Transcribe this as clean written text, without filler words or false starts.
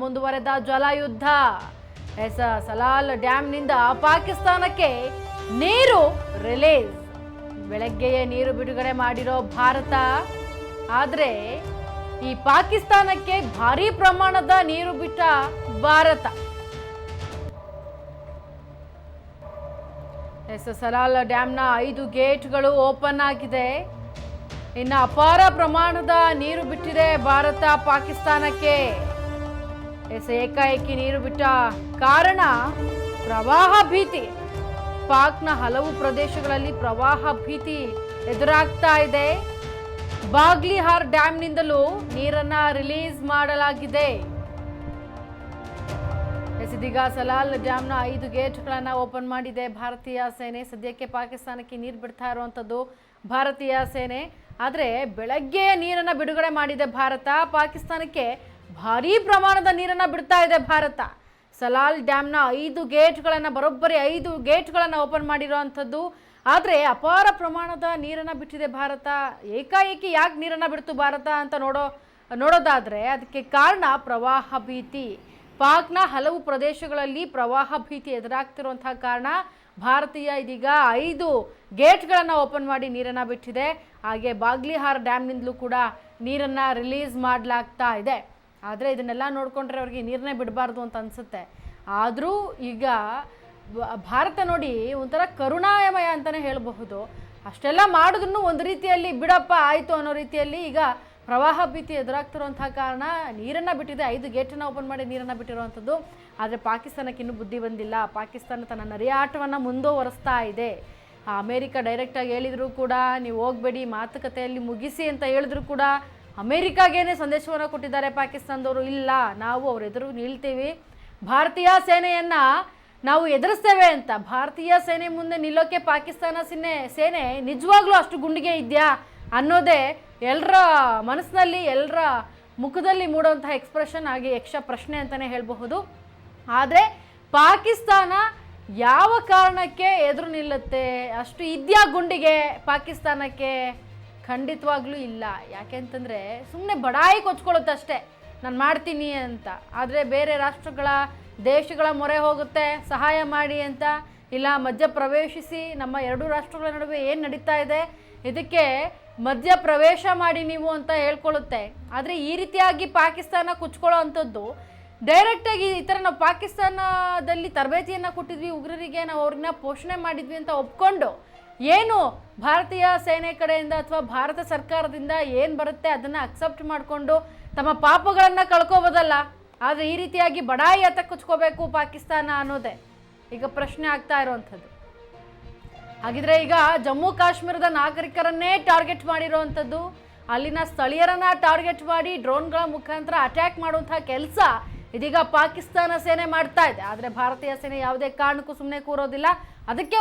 ಮುಂದುವರೆದ ಜಲಯುದ್ಧ. ಸಲಾಲ್ ಡ್ಯಾಂನಿಂದ ಪಾಕಿಸ್ತಾನಕ್ಕೆ ನೀರು ರಿಲೀಸ್. ಬೆಳಗ್ಗೆಯೇ ನೀರು ಬಿಡುಗಡೆ ಮಾಡಿರೋ ಭಾರತ, ಆದರೆ ಈ ಪಾಕಿಸ್ತಾನಕ್ಕೆ ಭಾರೀ ಪ್ರಮಾಣದ ನೀರು ಬಿಟ್ಟ ಭಾರತ. ಸಲಾಲ್ ಡ್ಯಾಂನ 5 ಗೇಟ್ಗಳು ಓಪನ್ ಆಗಿದೆ. ಇನ್ನು ಅಪಾರ ಪ್ರಮಾಣದ ನೀರು ಬಿಟ್ಟಿದೆ ಭಾರತ ಪಾಕಿಸ್ತಾನಕ್ಕೆ. ಏಕಾಏಕಿ ನೀರು ಬಿಟ್ಟ ಕಾರಣ ಪ್ರವಾಹ ಭೀತಿ. ಪಾಕ್ನ ಹಲವು ಪ್ರದೇಶಗಳಲ್ಲಿ ಪ್ರವಾಹ ಭೀತಿ ಎದುರಾಗ್ತಾ ಇದೆ. ಬಾಗ್ಲಿಹಾರ್ ಡ್ಯಾಂನಿಂದಲೂ ನೀರನ್ನ ರಿಲೀಸ್ ಮಾಡಲಾಗಿದೆ. ಇದೀಗ ಸಲಾಲ್ ಡ್ಯಾಂನ 5 ಗೇಟ್ಗಳನ್ನ ಓಪನ್ ಮಾಡಿದೆ ಭಾರತೀಯ ಸೇನೆ. ಸದ್ಯಕ್ಕೆ ಪಾಕಿಸ್ತಾನಕ್ಕೆ ನೀರು ಬಿಡ್ತಾ ಇರುವಂಥದ್ದು ಭಾರತೀಯ ಸೇನೆ. ಆದರೆ ಬೆಳಗ್ಗೆ ನೀರನ್ನು ಬಿಡುಗಡೆ ಮಾಡಿದೆ ಭಾರತ. ಪಾಕಿಸ್ತಾನಕ್ಕೆ ಭಾರೀ ಪ್ರಮಾಣದ ನೀರನ್ನು ಬಿಡ್ತಾ ಇದೆ ಭಾರತ. ಸಲಾಲ್ ಡ್ಯಾಂನ 5 ಗೇಟ್ಗಳನ್ನು ಬರೋಬ್ಬರಿ 5 ಗೇಟ್ಗಳನ್ನು ಓಪನ್ ಮಾಡಿರುವಂಥದ್ದು. ಆದರೆ ಅಪಾರ ಪ್ರಮಾಣದ ನೀರನ್ನು ಬಿಟ್ಟಿದೆ ಭಾರತ. ಏಕಾಏಕಿ ಯಾಕೆ ನೀರನ್ನು ಬಿಡ್ತು ಭಾರತ ಅಂತ ನೋಡೋದಾದರೆ ಅದಕ್ಕೆ ಕಾರಣ ಪ್ರವಾಹ ಭೀತಿ. ಪಾಕ್ನ ಹಲವು ಪ್ರದೇಶಗಳಲ್ಲಿ ಪ್ರವಾಹ ಭೀತಿ ಎದುರಾಗ್ತಿರುವಂತಹ ಕಾರಣ ಭಾರತೀಯ ಇದೀಗ 5 ಗೇಟ್ಗಳನ್ನು ಓಪನ್ ಮಾಡಿ ನೀರನ್ನು ಬಿಟ್ಟಿದೆ. ಹಾಗೆ ಬಾಗ್ಲಿಹಾರ್ ಡ್ಯಾಂನಿಂದಲೂ ಕೂಡ ನೀರನ್ನು ರಿಲೀಸ್ ಮಾಡಲಾಗ್ತಾ ಇದೆ. ಆದರೆ ಇದನ್ನೆಲ್ಲ ನೋಡಿಕೊಂಡ್ರೆ ಅವ್ರಿಗೆ ನೀರನ್ನೇ ಬಿಡಬಾರ್ದು ಅಂತ ಅನಿಸುತ್ತೆ. ಆದರೂ ಈಗ ಭಾರತ ನೋಡಿ ಒಂಥರ ಕರುಣಾಮಯ ಅಂತಲೇ ಹೇಳಬಹುದು. ಅಷ್ಟೆಲ್ಲ ಮಾಡಿದ್ರು ಒಂದು ರೀತಿಯಲ್ಲಿ ಬಿಡಪ್ಪ ಆಯಿತು ಅನ್ನೋ ರೀತಿಯಲ್ಲಿ ಈಗ ಪ್ರವಾಹ ಭೀತಿ ಎದುರಾಗ್ತಿರುವಂಥ ಕಾರಣ ನೀರನ್ನು ಬಿಟ್ಟಿದೆ. 5 ಗೇಟನ್ನು ಓಪನ್ ಮಾಡಿ ನೀರನ್ನು ಬಿಟ್ಟಿರುವಂಥದ್ದು. ಆದರೆ ಪಾಕಿಸ್ತಾನಕ್ಕೆ ಇನ್ನೂ ಬುದ್ಧಿ ಬಂದಿಲ್ಲ. ಪಾಕಿಸ್ತಾನ ತನ್ನ ನರಿಯಾಟವನ್ನು ಮುಂದುವರಿಸ್ತಾ ಇದೆ. ಅಮೇರಿಕ ಡೈರೆಕ್ಟಾಗಿ ಹೇಳಿದರೂ ಕೂಡ ನೀವು ಹೋಗಬೇಡಿ, ಮಾತುಕತೆಯಲ್ಲಿ ಮುಗಿಸಿ ಅಂತ ಹೇಳಿದ್ರು ಕೂಡ ಅಮೇರಿಕಾಗೇನೆ ಸಂದೇಶವನ್ನು ಕೊಟ್ಟಿದ್ದಾರೆ ಪಾಕಿಸ್ತಾನದವರು. ಇಲ್ಲ, ನಾವು ಅವ್ರ ಎದುರು ನಿಲ್ತೀವಿ, ಭಾರತೀಯ ಸೇನೆಯನ್ನು ನಾವು ಎದುರಿಸ್ತೇವೆ ಅಂತ. ಭಾರತೀಯ ಸೇನೆ ಮುಂದೆ ನಿಲ್ಲೋಕೆ ಪಾಕಿಸ್ತಾನ ಸೇನೆ ನಿಜವಾಗ್ಲೂ ಅಷ್ಟು ಗುಂಡಿಗೆ ಇದೆಯಾ ಅನ್ನೋದೇ ಎಲ್ಲರ ಮನಸ್ಸಿನಲ್ಲಿ, ಎಲ್ಲರ ಮುಖದಲ್ಲಿ ಮೂಡುವಂತಹ ಎಕ್ಸ್ಪ್ರೆಷನ್ ಆಗಿ ಯಕ್ಷ ಪ್ರಶ್ನೆ ಅಂತಲೇ ಹೇಳಬಹುದು. ಆದರೆ ಪಾಕಿಸ್ತಾನ ಯಾವ ಕಾರಣಕ್ಕೆ ಎದುರು ನಿಲ್ಲುತ್ತೆ? ಅಷ್ಟು ಇದೆಯಾ ಗುಂಡಿಗೆ ಪಾಕಿಸ್ತಾನಕ್ಕೆ? ಖಂಡಿತವಾಗ್ಲೂ ಇಲ್ಲ. ಯಾಕೆಂತಂದರೆ ಸುಮ್ಮನೆ ಬಡಾಯಿ ಕೊಚ್ಕೊಳ್ಳುತ್ತೆ ಅಷ್ಟೇ, ನಾನು ಮಾಡ್ತೀನಿ ಅಂತ. ಆದರೆ ಬೇರೆ ದೇಶಗಳ ಮೊರೆ ಹೋಗುತ್ತೆ ಸಹಾಯ ಮಾಡಿ ಅಂತ. ಇಲ್ಲ ಮಧ್ಯ ಪ್ರವೇಶಿಸಿ ನಮ್ಮ 2 ರಾಷ್ಟ್ರಗಳ ನಡುವೆ ಏನು ನಡೀತಾ ಇದೆ ಇದಕ್ಕೆ ಮಧ್ಯ ಪ್ರವೇಶ ಮಾಡಿ ನೀವು ಅಂತ ಹೇಳ್ಕೊಳ್ಳುತ್ತೆ. ಆದರೆ ಈ ರೀತಿಯಾಗಿ ಪಾಕಿಸ್ತಾನ ಕುಚ್ಕೊಳ್ಳೋ ಅಂಥದ್ದು ಡೈರೆಕ್ಟಾಗಿ ಈ ಥರ ನಾವು ಪಾಕಿಸ್ತಾನದಲ್ಲಿ ತರಬೇತಿಯನ್ನು ಕೊಟ್ಟಿದ್ವಿ ಉಗ್ರರಿಗೆ, ನಾವು ಅವ್ರನ್ನ ಪೋಷಣೆ ಮಾಡಿದ್ವಿ ಅಂತ ಒಪ್ಕೊಂಡು ಏನು ಭಾರತೀಯ ಸೇನೆ ಕಡೆಯಿಂದ ಅಥವಾ ಭಾರತ ಸರ್ಕಾರದಿಂದ ಏನು ಬರುತ್ತೆ ಅದನ್ನು ಅಕ್ಸೆಪ್ಟ್ ಮಾಡಿಕೊಂಡು ತಮ್ಮ ಪಾಪಗಳನ್ನು ಕಳ್ಕೋಬೋದಲ್ಲ. ಆದರೆ ಈ ರೀತಿಯಾಗಿ ಬಡಾಯಿ ಅಂತ ಕುಚ್ಕೋಬೇಕು ಪಾಕಿಸ್ತಾನ ಅನ್ನೋದೇ ಈಗ ಪ್ರಶ್ನೆ ಆಗ್ತಾ ಇರುವಂಥದ್ದು. ಹಾಗಿದ್ರೆ ಈಗ ಜಮ್ಮು ಕಾಶ್ಮೀರದ ನಾಗರಿಕರನ್ನೇ ಟಾರ್ಗೆಟ್ ಮಾಡಿರುವಂಥದ್ದು, ಅಲ್ಲಿನ ಸ್ಥಳೀಯರನ್ನ ಟಾರ್ಗೆಟ್ ಮಾಡಿ ಡ್ರೋನ್ಗಳ ಮುಖಾಂತರ ಅಟ್ಯಾಕ್ ಮಾಡುವಂತಹ ಕೆಲಸ ಇದೀಗ ಪಾಕಿಸ್ತಾನ ಸೇನೆ ಮಾಡ್ತಾ ಇದೆ. ಆದರೆ ಭಾರತೀಯ ಸೇನೆ ಯಾವುದೇ ಕಾರಣಕ್ಕೂ ಸುಮ್ಮನೆ ಕೂರೋದಿಲ್ಲ. ಅದಕ್ಕೆ